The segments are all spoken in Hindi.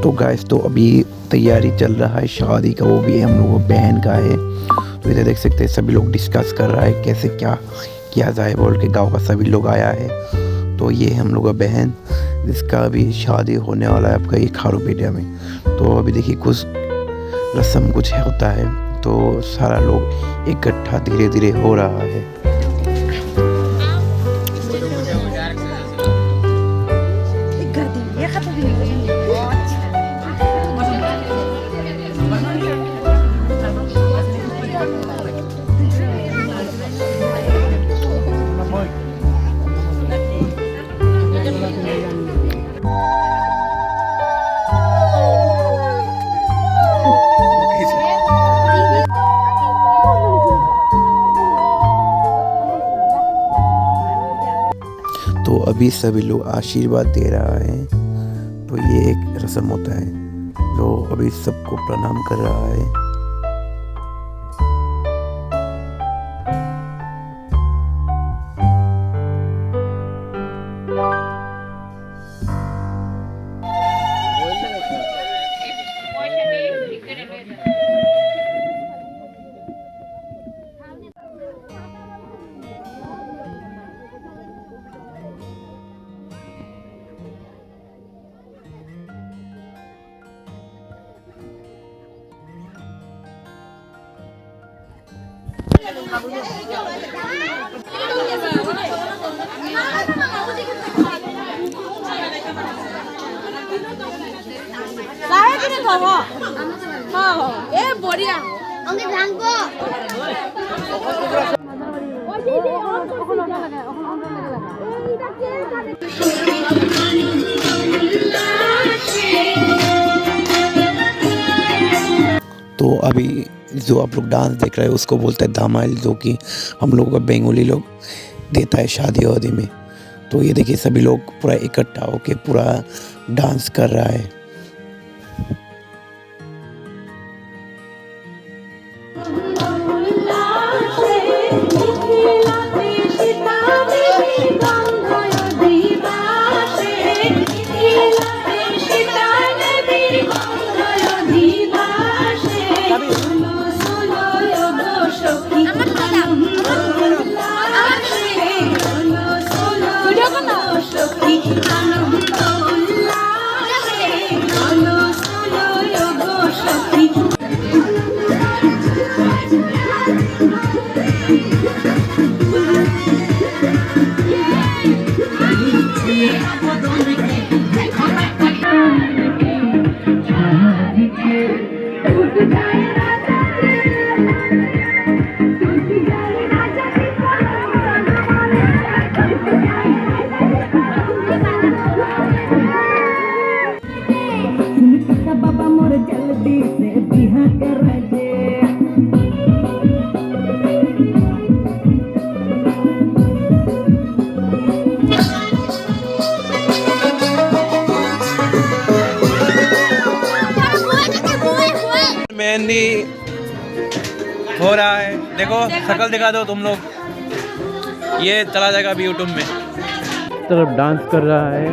तो गाइस तो अभी तैयारी चल रहा है शादी का, वो भी हम लोगों बहन का है। तो इधर देख सकते हैं सभी लोग डिस्कस कर रहा है कैसे क्या किया जाए बोल के। गांव का सभी लोग आया है। तो ये हम लोग का बहन जिसका अभी शादी होने वाला है आपका ये खारूपेटिया में। तो अभी देखिए कुछ रस्म कुछ होता है, तो सारा लोग इकट्ठा धीरे धीरे हो रहा है। तो अभी सभी लोग आशीर्वाद दे रहा है। तो ये एक रस्म होता है जो अभी सबको प्रणाम कर रहा है। तो अभी जो आप लोग डांस देख रहे हैं उसको बोलते हैं धमाल, जो कि हम लोग का बंगाली लोग देता है शादी वादी में। तो ये देखिए सभी लोग पूरा इकट्ठा होके पूरा डांस कर रहा है। मेहंदी हो रहा है, देखो शक्ल दिखा दो तुम लोग, ये चला जाएगा अभी यूट्यूब में। इस तरफ डांस कर रहा है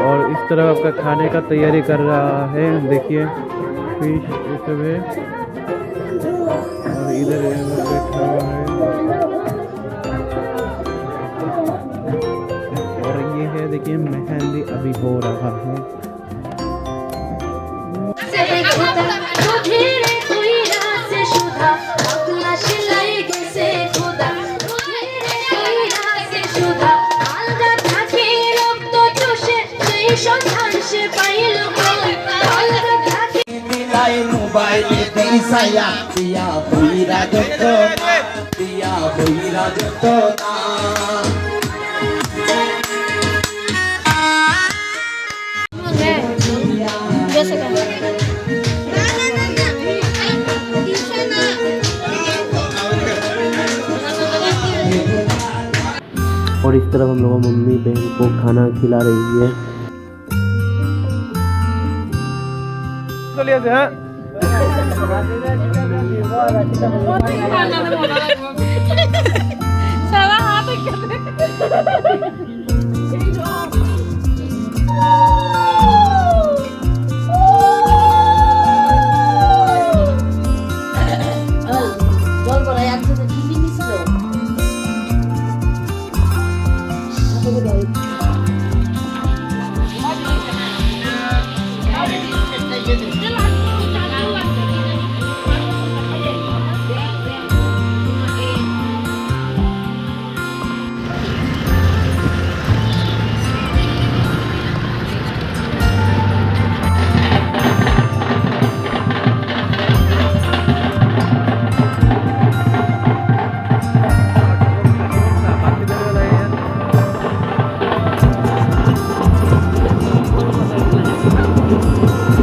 और इस तरफ आपका खाने का तैयारी कर रहा है। देखिए फिश ये सब है और इधर बैठा हुआ है और ये है देखिए मेहंदी अभी हो रहा है। और इस तरफ हम लोग मम्मी बहन को खाना खिला रही है। है।